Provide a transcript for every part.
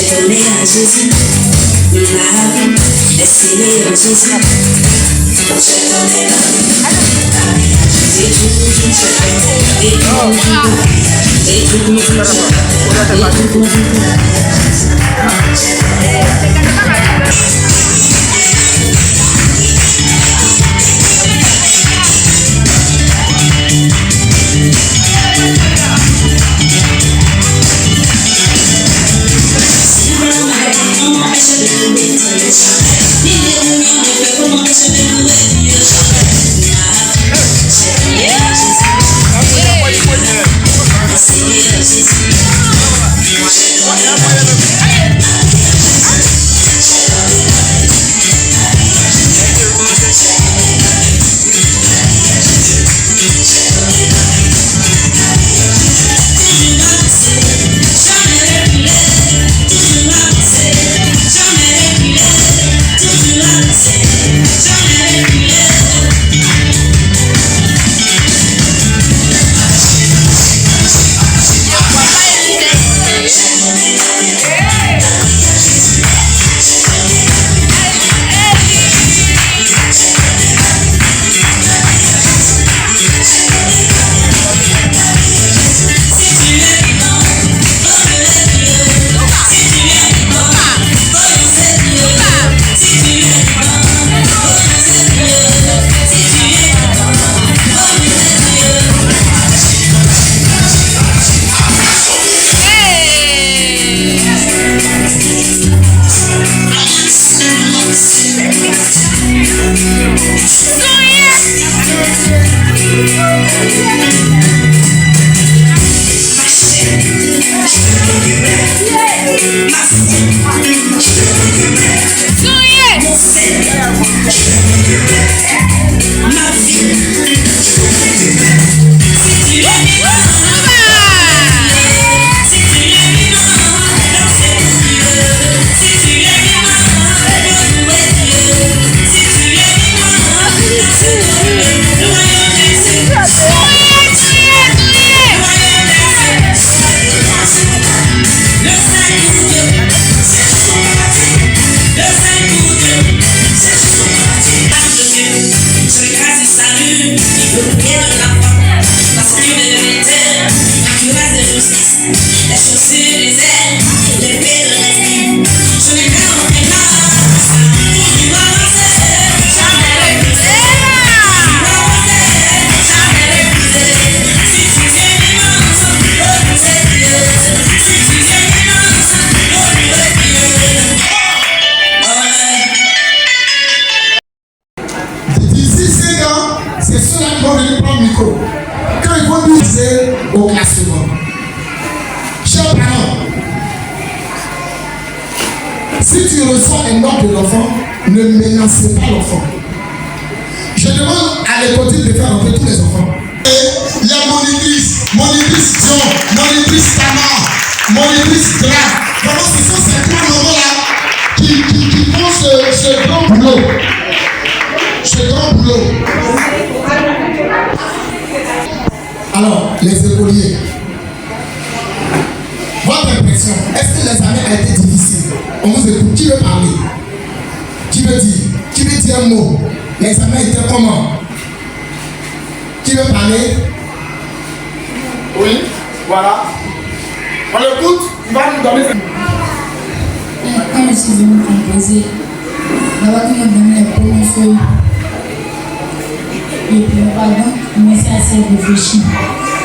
donné à Jésus ma vie, destinée à Jésus. J'ai donné ma vie, et tout au classement. Chers parents, si tu reçois un ordre de l'enfant, ne menacez pas l'enfant. Je demande à l'école de faire entrer tous les enfants. Il y a monitrice John, monitrice Tamar, monitrice Dra. Vraiment, ce sont ces trois noms-là qui font ce grand boulot. Ce grand boulot. Alors, les écoliers, votre impression, est-ce que l'examen a été difficile? On vous écoute. Qui veut parler? Qui veut dire? Qui veut dire un mot? L'examen était comment? Qui veut parler? Oui, voilà. On l'écoute, il va nous donner. Quand je suis venu composer, d'abord il m'a donné les premières feuilles. Et puis, pardon, il m'a fait assez réfléchir.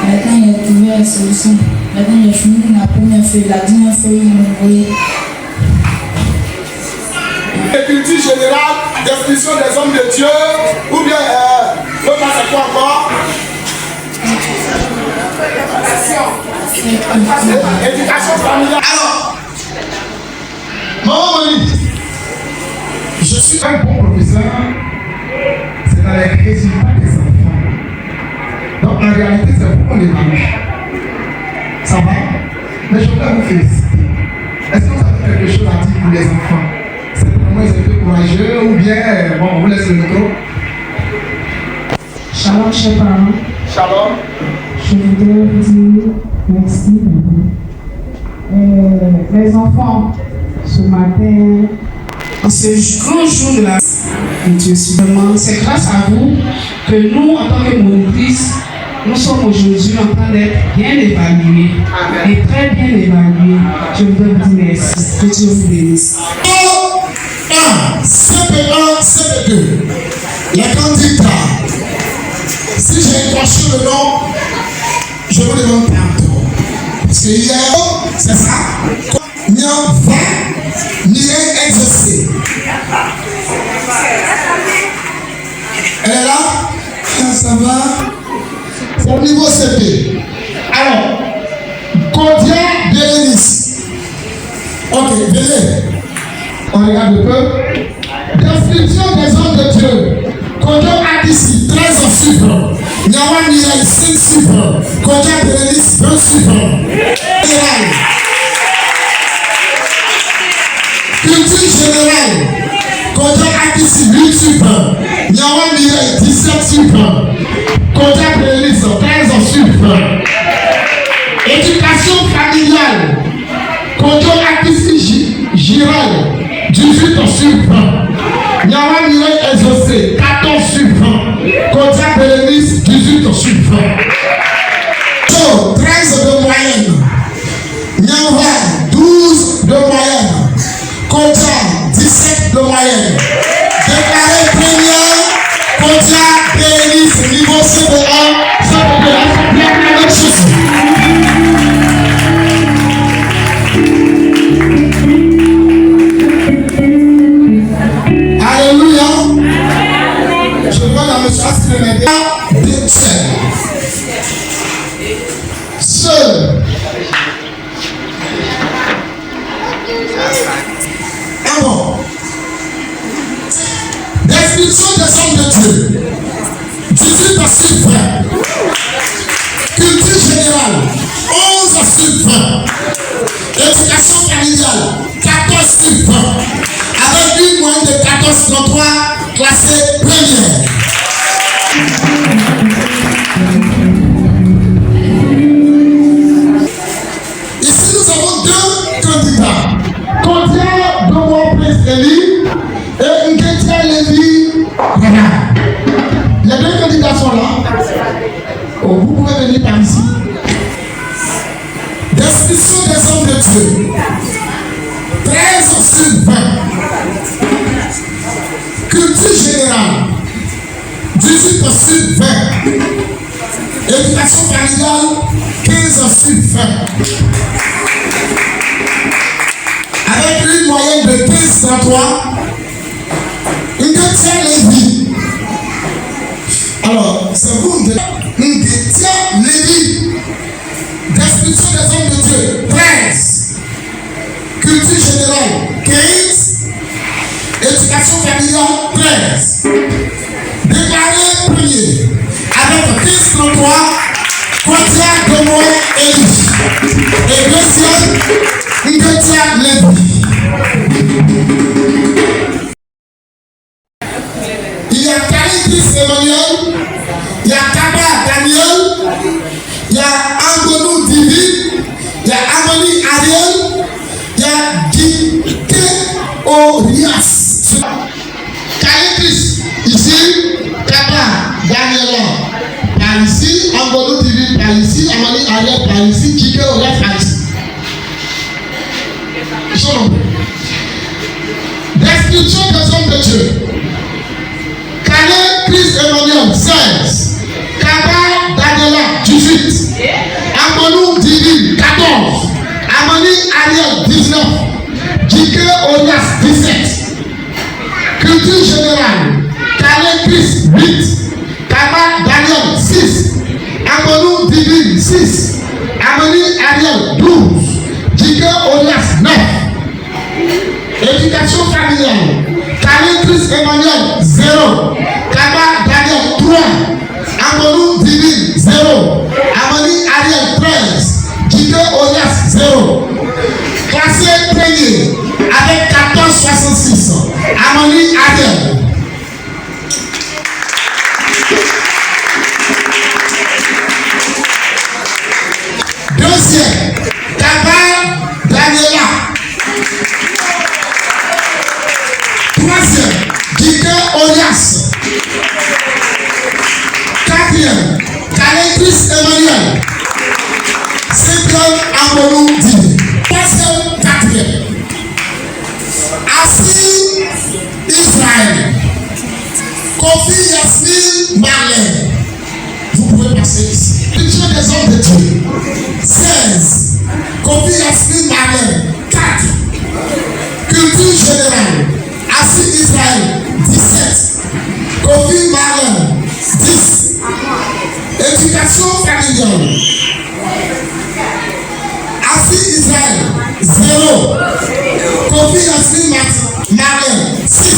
Maintenant, il a trouvé la solution. Maintenant, il a fini la première feuille, la dernière feuille, il m'a envoyé. Culture générale, définition des hommes de Dieu, ou bien l'autre, c'est quoi encore? Éducation familiale. Alors, maman Monique, je suis un bon professeur, c'est dans les résultats des enfants. Donc en réalité, c'est pourquoi on évalue. Ça va? Mais je voudrais vous féliciter. Est-ce que vous avez quelque chose à dire pour les enfants? C'est vraiment ils étaient courageux ou bien, bon, on vous laisse le micro. Shalom, chers parents. Shalom. Je voudrais vous dire merci. Les enfants, ce matin, en ce grand jour de la Dieu, c'est grâce à vous que nous, en tant que monitrices, nous sommes aujourd'hui en train d'être bien évalués et très bien évalués. Je voudrais vous dire merci. Que Dieu vous bénisse. 1, CP1, CP2. Les candidats. Si j'ai écorché le nom, je vous demande pardon. Parce que hier, c'est ça. Nian va, Mireille exaucé. Elle est là? Ça va? C'est au niveau CP. Alors, Kodia Bérénice. Ok, venez. On regarde un peu. Description des hommes de Dieu. Kodia Adissi, 13 ans suivants. Niawa Mireille, 5 suivants. Kodia Bérénice, 20 suivants. Culture générale. Kodia Adissi, 8 suivants. Niawa Mireille, 17 suivants. Kodia Bérénice, 13 ans suivants. Éducation familiale. Kodia Adissi, Giral, 18 ans suivants. Niawa Mireille exaucé, 14 suivants. Kodia Bérénice, 18 ans suivants. 13 de moyenne. Niawa, 12 de moyenne. Kodia, 17 de moyenne. Déclaré première, Kodia Bérénice, niveau CP1, CP2, bien la même chose. Seul. Bon. Description des hommes de Dieu. 18 à 20. Culture générale. 11 à 20. Éducation familiale. 14 à 20. Avec une moyenne de 14,33 classée première. Ici, nous avons deux candidats. Kodia Domo Prince Eli et Nketia Levi. Voilà. Les deux candidats sont là. Oh, vous pouvez venir par ici. Description des hommes de Dieu. 13 sur 20. Culture générale. 18 sur 20. Éducation familiale, 15 sur 20. Avec une moyenne de 15,33, Nketia Levi. Alors, c'est vous, Nketia Levi. Description des hommes de Dieu, 13. Culture générale, 15. Éducation familiale, 13. Déclaré premier, avec 15,33, Kodia Domo Eli. Et deuxième, Nketia Levi. Il y a Caritis Emmanuel, il y a Kaba Daniel, il y a Angonou Divi, il y a Amoni Ariel, il y a Dike Orias. Caritis, ici, Kaba Daniel, par ici, Angonou Divi, par ici, Amoni Ariel, par ici, Dike Orias, par ici. Description des hommes de Dieu. Calais Christ Emmanuel, 16. Kaba Daniela, 18. Amonou Divi, 14. Amoni Ariel, 19. Dike Orias, 17. Culture générale. Calais Christ, 8. Kaba Daniel, 6. Amonou Divi, 6. Amoni Ariel, 12. Dike Orias, 9. Éducation familiale. Calais Christ Emmanuel, 0. Kaba Daniel, 3. Amonou Divi, 0. Amoni Ariel, 13. Dike Orias, 0. Classé premier avec 14,66. Amoni Ariel. Deuxième, Kaba Daniela. Chris Emmanuel. Cyprian Amonou Dini. Troisième, quatrième. Assis Israël. Kofi Yasmine Marlène. Vous pouvez passer ici. Culture des hommes de Dieu. 16. Kofi Yasmine Marlène. 4. Culture générale. Assis Israël. 17. Kofi Marlène. 10. Éducation familiale. Assis Israël. 0. Kofi Yasmine Marlène. 6.